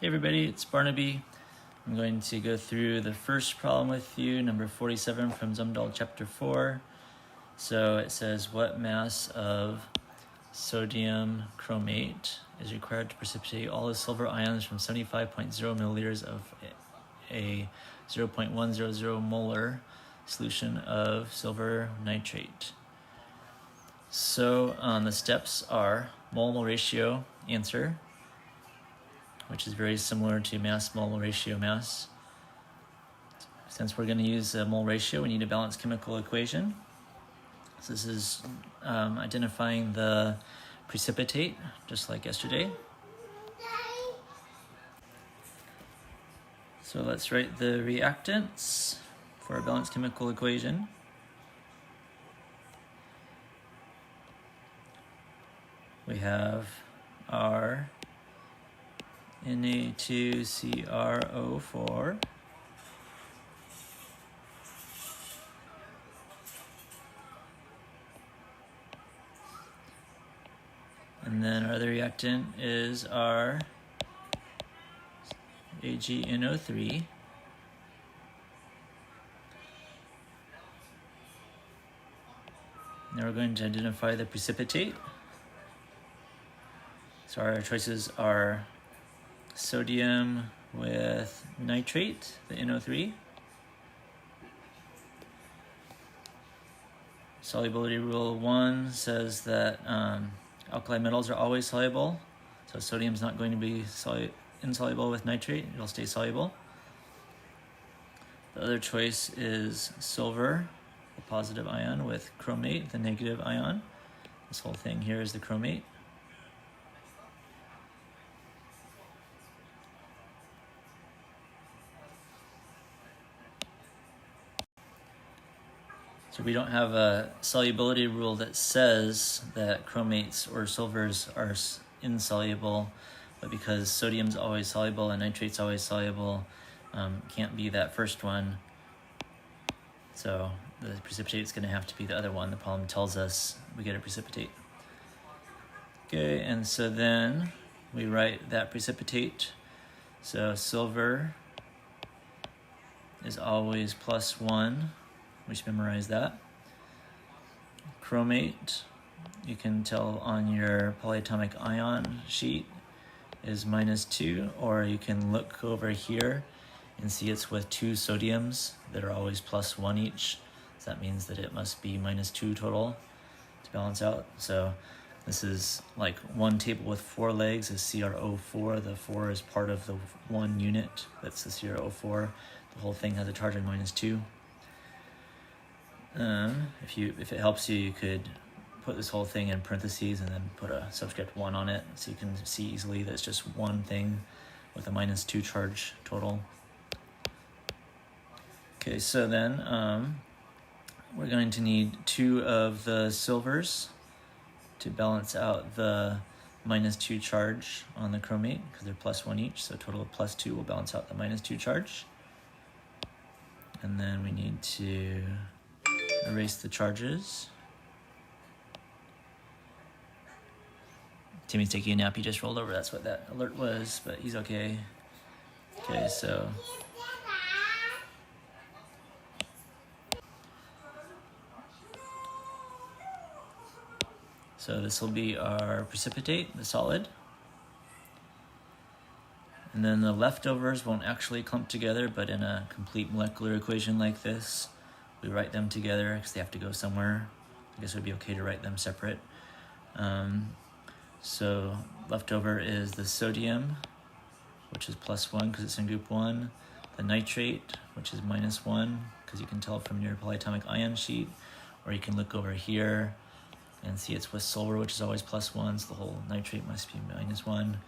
Hey everybody, it's Barnaby. I'm going to go through the first problem with you, number 47 from Untitled Chapter 4. So it says, what mass of sodium chromate is required to precipitate all the silver ions from 75.0 milliliters of a 0.100 molar solution of silver nitrate? So the steps are mole ratio answer, which is very similar to mass-mole ratio mass. Since we're going to use a mole ratio, we need a balanced chemical equation. So this is identifying the precipitate, just like yesterday. So let's write the reactants for a balanced chemical equation. We have our Na2CrO4 and then our other reactant is our AgNO3 . Now we're going to identify the precipitate. So our choices are sodium with nitrate, the NO3. Solubility rule 1 says that alkali metals are always soluble. So sodium's not going to be insoluble with nitrate, it'll stay soluble. The other choice is silver, the positive ion, with chromate, the negative ion. This whole thing here is the chromate. So we don't have a solubility rule that says that chromates or silvers are insoluble, but because sodium's always soluble and nitrate's always soluble, can't be that first one. So the precipitate is going to have to be the other one. The problem tells us we get a precipitate. Okay, and so then we write that precipitate. So silver is always +1. We should memorize that. Chromate, you can tell on your polyatomic ion sheet, is -2, or you can look over here and see it's with 2 sodiums that are always +1 each. So that means that it must be -2 total to balance out. So this is like one table with 4 legs is CrO4. The 4 is part of the 1 unit. That's the CrO4. The whole thing has a charge of -2. If it helps you, you could put this whole thing in parentheses and then put a subscript 1 on it, so you can see easily that it's just one thing with a -2 charge total. Okay, so then we're going to need 2 of the silvers to balance out the -2 charge on the chromate, because they're +1 each, so a total of +2 will balance out the -2 charge. And then we need to erase the charges. Timmy's taking a nap, he just rolled over, that's what that alert was, but he's okay. Okay, so this will be our precipitate, the solid. And then the leftovers won't actually clump together, but in a complete molecular equation like this, we write them together because they have to go somewhere. I guess it would be okay to write them separate. So leftover is the sodium, which is +1 because it's in group 1. The nitrate, which is -1 because you can tell from your polyatomic ion sheet. Or you can look over here and see it's with silver, which is always +1, so the whole nitrate must be -1.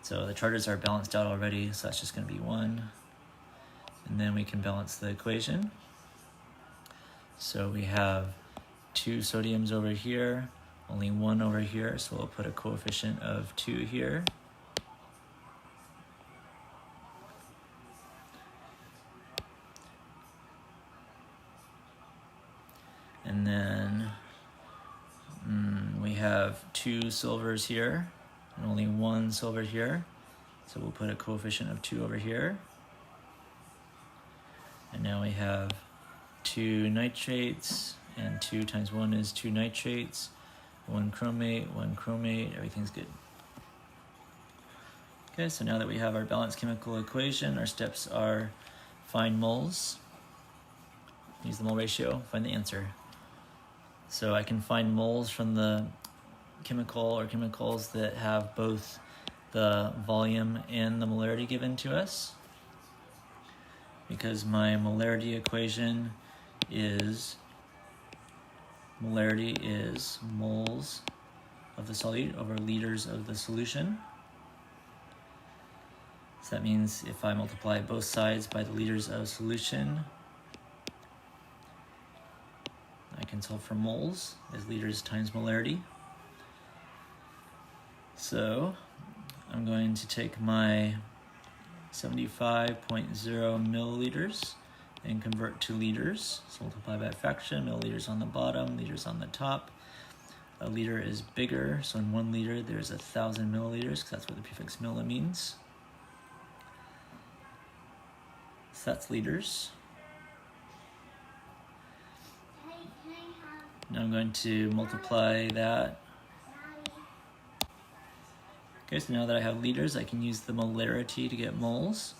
So the charges are balanced out already, so that's just going to be 1. And then we can balance the equation. So we have 2 sodiums over here, only 1 over here, so we'll put a coefficient of 2 here. And then we have 2 silvers here, and only 1 silver here, So we'll put a coefficient of 2 over here. And now we have 2 nitrates, and 2 times 1 is 2 nitrates, 1 chromate, everything's good. Okay, so now that we have our balanced chemical equation, our steps are find moles, use the mole ratio, find the answer. So I can find moles from the chemical or chemicals that have both the volume and the molarity given to us, because my molarity equation is moles of the solute over liters of the solution. So that means if I multiply both sides by the liters of solution, I can solve for moles as liters times molarity. So I'm going to take my 75.0 milliliters and convert to liters. So multiply by a fraction, milliliters on the bottom, liters on the top. A liter is bigger, so in 1 liter there's 1,000 milliliters, because that's what the prefix milli means. So that's liters. Now I'm going to multiply that. Okay, so now that I have liters, I can use the molarity to get moles.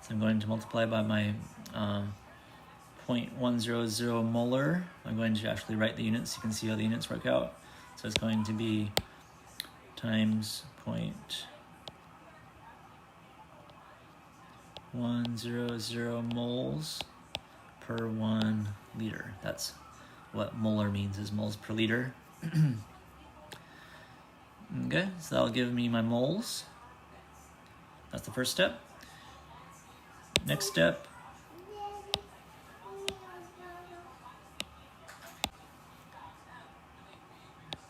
So I'm going to multiply by my 0.100 molar. I'm going to actually write the units so you can see how the units work out. So it's going to be times 0.100 moles per 1 liter. That's what molar means, is moles per liter. Okay, so that'll give me my moles. That's the first step. Next step,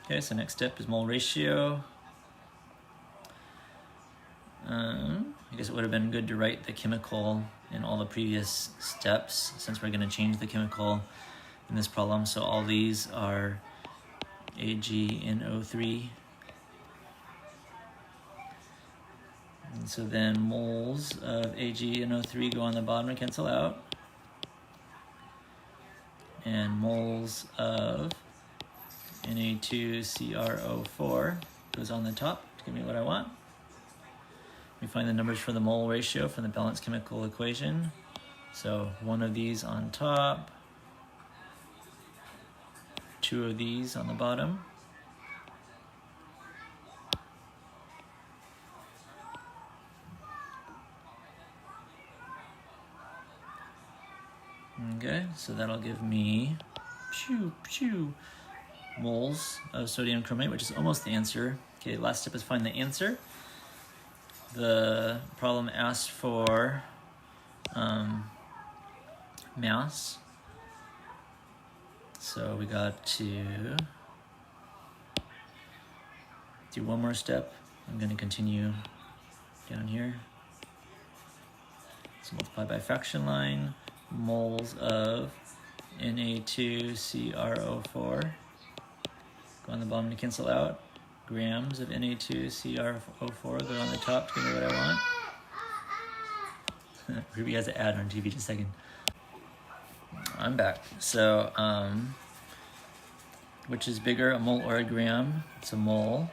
okay, so next step is mole ratio. I guess it would have been good to write the chemical in all the previous steps, since we're going to change the chemical in this problem. So all these are AgNO3. And so then moles of AgNO3 go on the bottom and cancel out. And moles of Na2CrO4 goes on the top to give me what I want. We find the numbers for the mole ratio from the balanced chemical equation. So 1 of these on top, 2 of these on the bottom. Okay, so that'll give me moles of sodium chromate, which is almost the answer. Okay, last step is find the answer. The problem asked for mass. So we got to do one more step. I'm going to continue down here. So multiply by fraction line. Moles of Na2CrO4 go on the bottom to cancel out. Grams of Na2CrO4 go on the top to give me what I want. Ruby has an ad on TV, just a second. I'm back. So, which is bigger, a mole or a gram? It's a mole.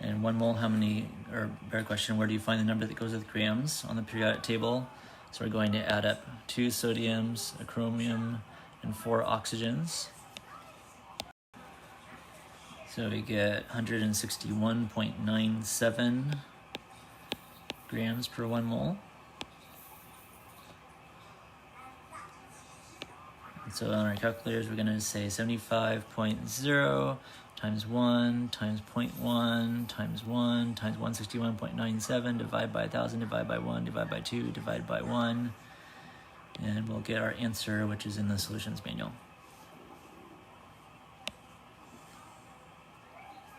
And 1 mole, how many, or better question, where do you find the number that goes with grams on the periodic table? So we're going to add up 2 sodiums, a chromium, and 4 oxygens. So we get 161.97 grams per 1 mole. And so on our calculators, we're going to say 75.0 times 1 times 0.1 times 1 times 161.97, divide by 1,000, divide by 1, divide by 2, divide by 1. And we'll get our answer, which is in the solutions manual.